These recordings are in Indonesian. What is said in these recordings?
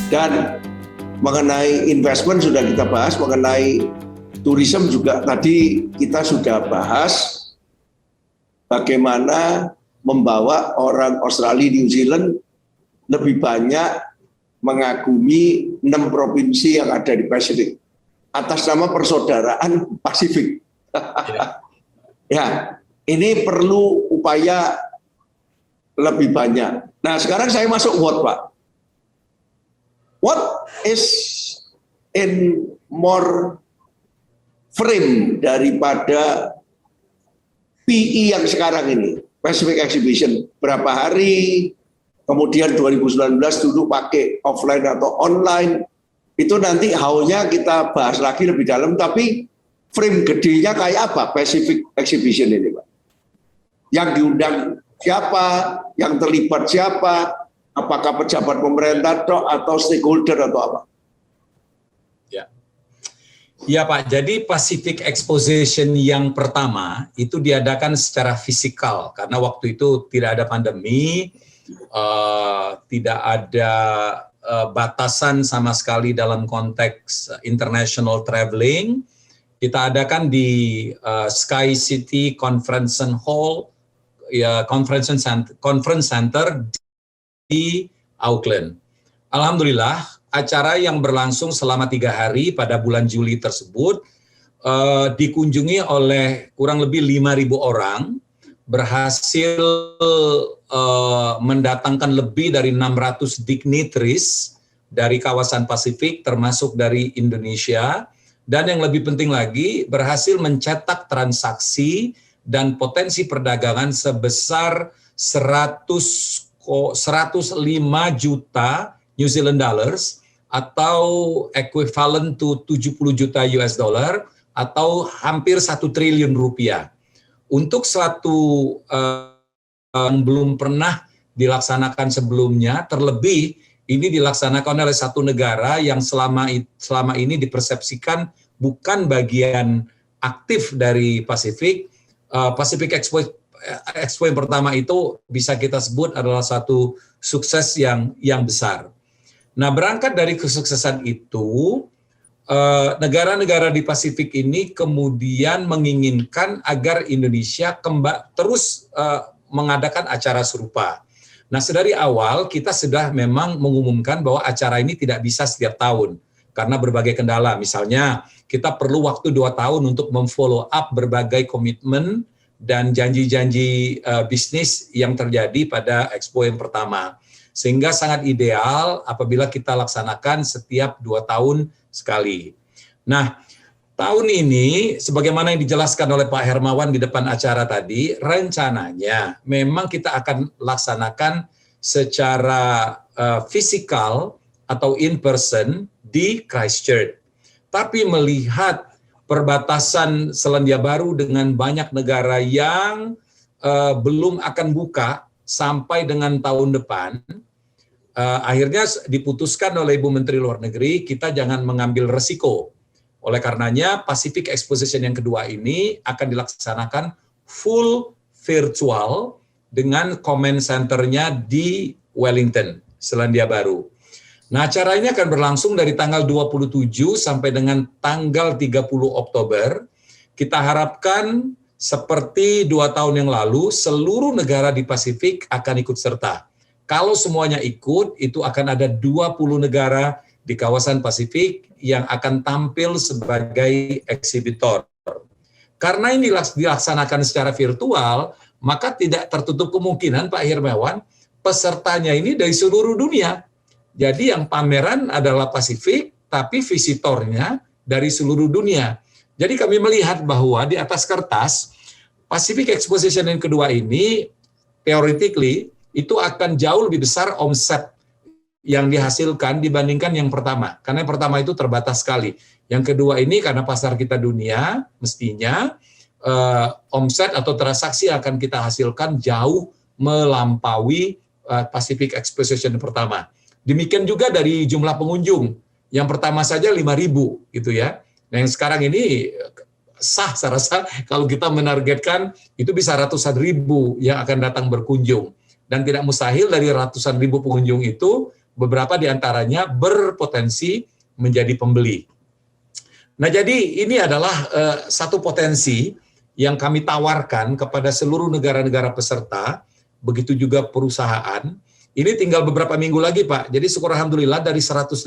Dan mengenai investment sudah kita bahas, mengenai tourism juga tadi kita sudah bahas bagaimana membawa orang Australia, New Zealand lebih banyak mengagumi 6 provinsi yang ada di Pasifik atas nama persaudaraan Pasifik. Ya, ini perlu upaya lebih banyak. Nah, sekarang saya masuk what, Pak. What is in more frame daripada PE yang sekarang ini, Pacific Exhibition, berapa hari, kemudian 2019 dulu pakai offline atau online, itu nanti how-nya kita bahas lagi lebih dalam, tapi frame gedenya kayak apa Pacific Exhibition ini, Pak? Yang diundang siapa, yang terlibat siapa, apakah pejabat pemerintah atau stakeholder atau apa? Ya Pak, jadi Pacific Exposition yang pertama itu diadakan secara fisikal karena waktu itu tidak ada pandemi, tidak ada batasan sama sekali dalam konteks international traveling. Kita adakan di Sky City Conference Hall, ya Conference Center di Auckland. Alhamdulillah, acara yang berlangsung selama 3 hari pada bulan Juli tersebut dikunjungi oleh kurang lebih 5.000 orang, berhasil mendatangkan lebih dari 600 dignitaries dari kawasan Pasifik termasuk dari Indonesia, dan yang lebih penting lagi berhasil mencetak transaksi dan potensi perdagangan sebesar 105 juta New Zealand dollars atau equivalent to 70 juta US dollar atau hampir 1 triliun rupiah. Untuk suatu yang belum pernah dilaksanakan sebelumnya, terlebih ini dilaksanakan oleh satu negara yang selama ini dipersepsikan bukan bagian aktif dari Pasifik. Pacific Expo yang pertama itu bisa kita sebut adalah satu sukses yang besar. Nah, berangkat dari kesuksesan itu, negara-negara di Pasifik ini kemudian menginginkan agar Indonesia terus mengadakan acara serupa. Nah, sedari awal kita sudah memang mengumumkan bahwa acara ini tidak bisa setiap tahun karena berbagai kendala. Misalnya, kita perlu waktu 2 tahun untuk memfollow up berbagai komitmen dan janji-janji bisnis yang terjadi pada Expo yang pertama. Sehingga sangat ideal apabila kita laksanakan setiap 2 tahun sekali. Nah, tahun ini, sebagaimana yang dijelaskan oleh Pak Hermawan di depan acara tadi, rencananya memang kita akan laksanakan secara fisikal atau in person di Christchurch. Tapi melihat perbatasan Selandia Baru dengan banyak negara yang belum akan buka sampai dengan tahun depan, akhirnya diputuskan oleh Ibu Menteri Luar Negeri, kita jangan mengambil resiko. Oleh karenanya, Pacific Exposition yang kedua ini akan dilaksanakan full virtual dengan command center-nya di Wellington, Selandia Baru. Nah, acara ini akan berlangsung dari tanggal 27 sampai dengan tanggal 30 Oktober. Kita harapkan seperti 2 tahun yang lalu, seluruh negara di Pasifik akan ikut serta. Kalau semuanya ikut, itu akan ada 20 negara di kawasan Pasifik yang akan tampil sebagai eksibitor. Karena ini dilaksanakan secara virtual, maka tidak tertutup kemungkinan, Pak Hermawan, pesertanya ini dari seluruh dunia. Jadi yang pameran adalah Pasifik, tapi visitornya dari seluruh dunia. Jadi kami melihat bahwa di atas kertas, Pacific Exposition yang kedua ini, theoretically, itu akan jauh lebih besar omset yang dihasilkan dibandingkan yang pertama. Karena yang pertama itu terbatas sekali. Yang kedua ini karena pasar kita dunia, mestinya omset atau transaksi akan kita hasilkan jauh melampaui Pacific Exposition yang pertama. Demikian juga dari jumlah pengunjung. Yang pertama saja 5.000 gitu ya. Nah, yang sekarang ini sah saya rasa kalau kita menargetkan itu bisa ratusan ribu yang akan datang berkunjung. Dan tidak mustahil dari ratusan ribu pengunjung itu beberapa di antaranya berpotensi menjadi pembeli. Nah, jadi ini adalah satu potensi yang kami tawarkan kepada seluruh negara-negara peserta, begitu juga perusahaan. Ini tinggal beberapa minggu lagi, Pak. Jadi syukur alhamdulillah dari 150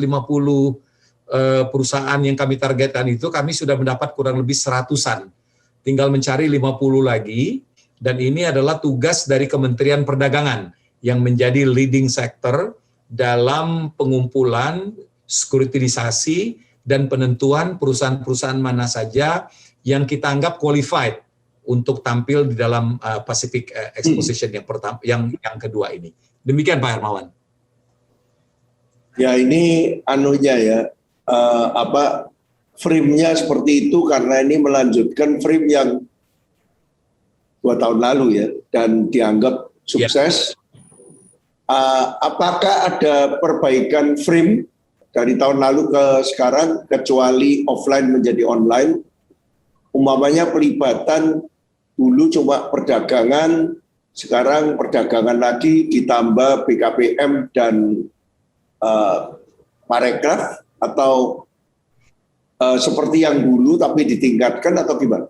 perusahaan yang kami targetkan itu, kami sudah mendapat kurang lebih 100-an. Tinggal mencari 50 lagi, dan ini adalah tugas dari Kementerian Perdagangan yang menjadi leading sector dalam pengumpulan, sekuritisasi, dan penentuan perusahaan-perusahaan mana saja yang kita anggap qualified untuk tampil di dalam Pacific Exposition yang pertama, yang kedua ini. Demikian Pak Hermawan. Ya, ini anunya ya, frame-nya seperti itu karena ini melanjutkan frame yang 2 tahun lalu ya, dan dianggap sukses. Apakah ada perbaikan frame dari tahun lalu ke sekarang, kecuali offline menjadi online? Umpamanya pelibatan dulu cuma perdagangan, sekarang perdagangan lagi ditambah BKPM dan Parekraf, atau seperti yang dulu tapi ditingkatkan, atau gimana?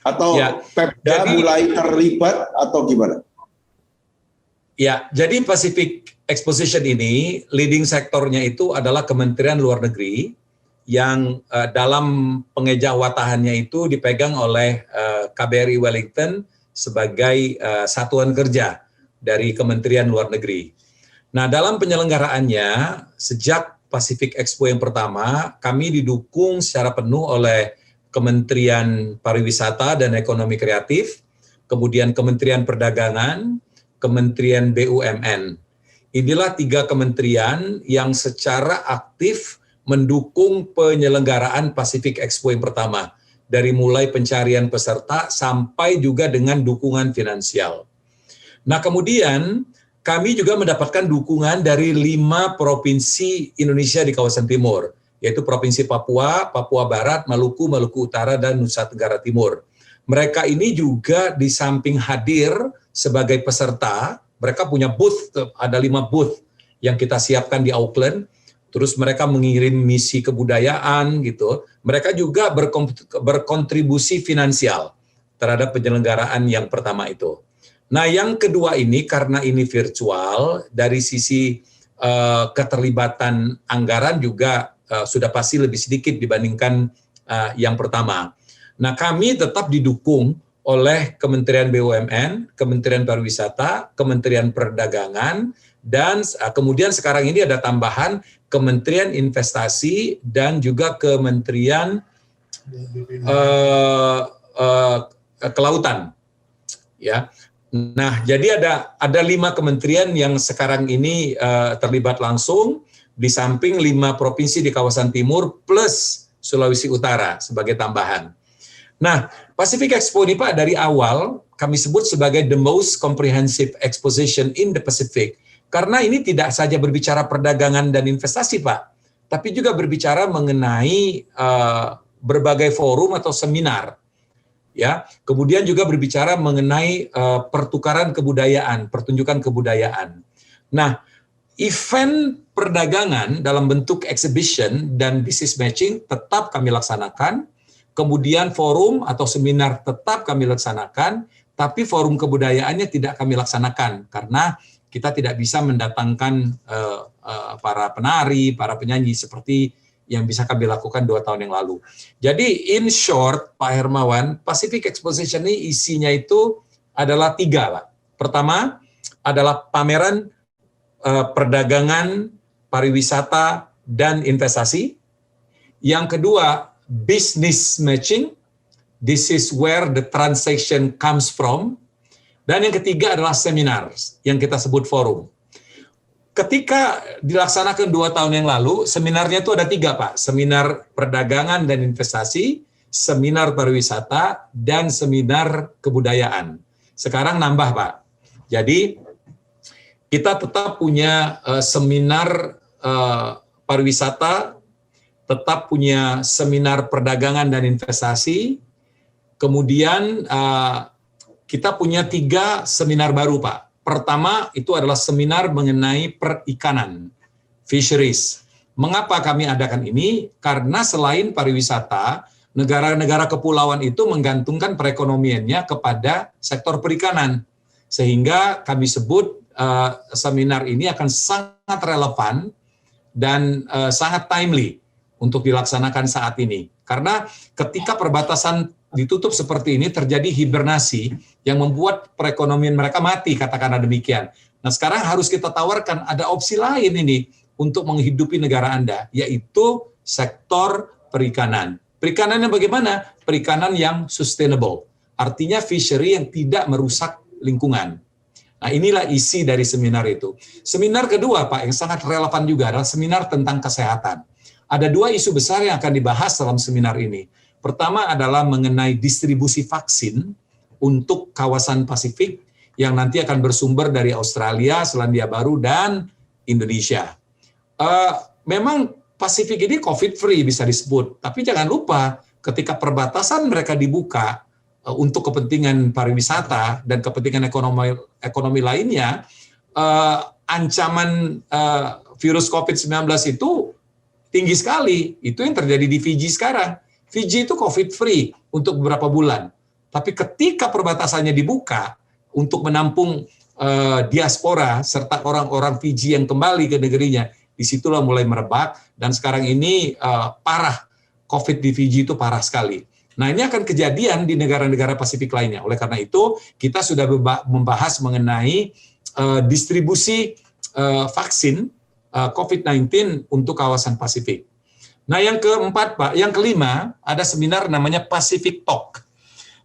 Atau ya, Pemda mulai terlibat atau gimana? Ya, jadi Pacific Exposition ini leading sektornya itu adalah Kementerian Luar Negeri yang dalam pengejawatahannya itu dipegang oleh KBRI Wellington sebagai satuan kerja dari Kementerian Luar Negeri. Nah, dalam penyelenggaraannya sejak Pacific Expo yang pertama, kami didukung secara penuh oleh Kementerian Pariwisata dan Ekonomi Kreatif, kemudian Kementerian Perdagangan, Kementerian BUMN. Inilah 3 kementerian yang secara aktif mendukung penyelenggaraan Pacific Expo yang pertama, dari mulai pencarian peserta sampai juga dengan dukungan finansial. Nah, kemudian kami juga mendapatkan dukungan dari 5 provinsi Indonesia di kawasan timur, yaitu Provinsi Papua, Papua Barat, Maluku, Maluku Utara, dan Nusa Tenggara Timur. Mereka ini juga di samping hadir sebagai peserta, mereka punya booth, ada 5 booth yang kita siapkan di Auckland. Terus mereka mengirim misi kebudayaan gitu. Mereka juga berkontribusi finansial terhadap penyelenggaraan yang pertama itu. Nah, yang kedua ini karena ini virtual, dari sisi keterlibatan anggaran juga sudah pasti lebih sedikit dibandingkan yang pertama. Nah, kami tetap didukung oleh Kementerian BUMN, Kementerian Pariwisata, Kementerian Perdagangan, dan kemudian sekarang ini ada tambahan Kementerian Investasi dan juga Kementerian Kelautan. Ya. Nah, jadi ada 5 kementerian yang sekarang ini terlibat langsung, di samping 5 provinsi di kawasan timur plus Sulawesi Utara sebagai tambahan. Nah, Pacific Expo ini Pak, dari awal kami sebut sebagai the most comprehensive exposition in the Pacific, karena ini tidak saja berbicara perdagangan dan investasi Pak, tapi juga berbicara mengenai berbagai forum atau seminar, ya. Kemudian juga berbicara mengenai pertukaran kebudayaan, pertunjukan kebudayaan. Nah, event perdagangan dalam bentuk exhibition dan business matching tetap kami laksanakan. Kemudian forum atau seminar tetap kami laksanakan, tapi forum kebudayaannya tidak kami laksanakan karena kita tidak bisa mendatangkan para penari, para penyanyi seperti yang bisa kami lakukan 2 tahun yang lalu. Jadi in short, Pak Hermawan, Pacific Exposition ini isinya itu adalah 3, Pak. Pertama adalah pameran perdagangan, pariwisata, dan investasi. Yang kedua, business matching, this is where the transaction comes from. Dan yang ketiga adalah seminar, yang kita sebut forum. Ketika dilaksanakan 2 tahun yang lalu, seminarnya itu ada 3 Pak, seminar perdagangan dan investasi, seminar pariwisata, dan seminar kebudayaan. Sekarang nambah Pak, jadi kita tetap punya seminar pariwisata, tetap punya seminar perdagangan dan investasi, kemudian kita punya 3 seminar baru Pak. Pertama itu adalah seminar mengenai perikanan, fisheries. Mengapa kami adakan ini? Karena selain pariwisata, negara-negara kepulauan itu menggantungkan perekonomiannya kepada sektor perikanan. Sehingga kami sebut seminar ini akan sangat relevan dan sangat timely untuk dilaksanakan saat ini. Karena ketika perbatasan ditutup seperti ini, terjadi hibernasi yang membuat perekonomian mereka mati, katakanlah demikian. Nah, sekarang harus kita tawarkan ada opsi lain ini untuk menghidupi negara Anda, yaitu sektor perikanan. Perikanannya bagaimana? Perikanan yang sustainable, artinya fishery yang tidak merusak lingkungan. Nah, inilah isi dari seminar itu. Seminar kedua, Pak, yang sangat relevan juga adalah seminar tentang kesehatan. Ada dua isu besar yang akan dibahas dalam seminar ini. Pertama adalah mengenai distribusi vaksin untuk kawasan Pasifik yang nanti akan bersumber dari Australia, Selandia Baru, dan Indonesia. Memang Pasifik ini COVID-free bisa disebut, tapi jangan lupa ketika perbatasan mereka dibuka untuk kepentingan pariwisata dan kepentingan ekonomi lainnya, ancaman virus COVID-19 itu tinggi sekali. Itu yang terjadi di Fiji sekarang. Fiji itu COVID-free untuk beberapa bulan. Tapi ketika perbatasannya dibuka untuk menampung diaspora serta orang-orang Fiji yang kembali ke negerinya, disitulah mulai merebak dan sekarang ini parah. COVID di Fiji itu parah sekali. Nah, ini akan kejadian di negara-negara Pasifik lainnya. Oleh karena itu, kita sudah membahas mengenai distribusi vaksin COVID-19 untuk kawasan Pasifik. Nah, yang keempat, Pak, yang kelima, ada seminar namanya Pacific Talk.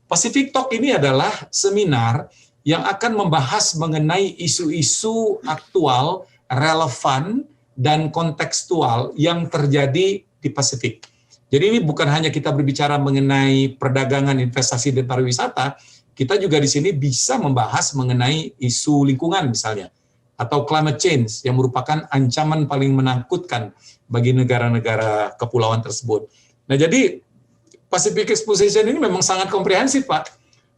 Pacific Talk ini adalah seminar yang akan membahas mengenai isu-isu aktual, relevan, dan kontekstual yang terjadi di Pasifik. Jadi ini bukan hanya kita berbicara mengenai perdagangan, investasi, dan pariwisata, kita juga di sini bisa membahas mengenai isu lingkungan misalnya, atau climate change yang merupakan ancaman paling menakutkan bagi negara-negara kepulauan tersebut. Nah, jadi Pacific Exposition ini memang sangat komprehensif, Pak.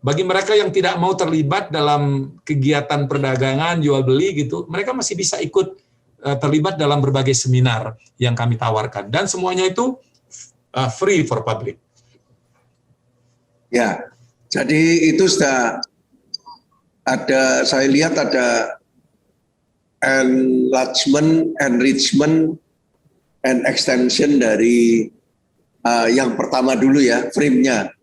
Bagi mereka yang tidak mau terlibat dalam kegiatan perdagangan, jual beli gitu, mereka masih bisa ikut terlibat dalam berbagai seminar yang kami tawarkan. Dan semuanya itu free for public. Ya, jadi itu sudah ada, saya lihat ada enlargement, enrichment, and extension dari yang pertama dulu ya, frame-nya.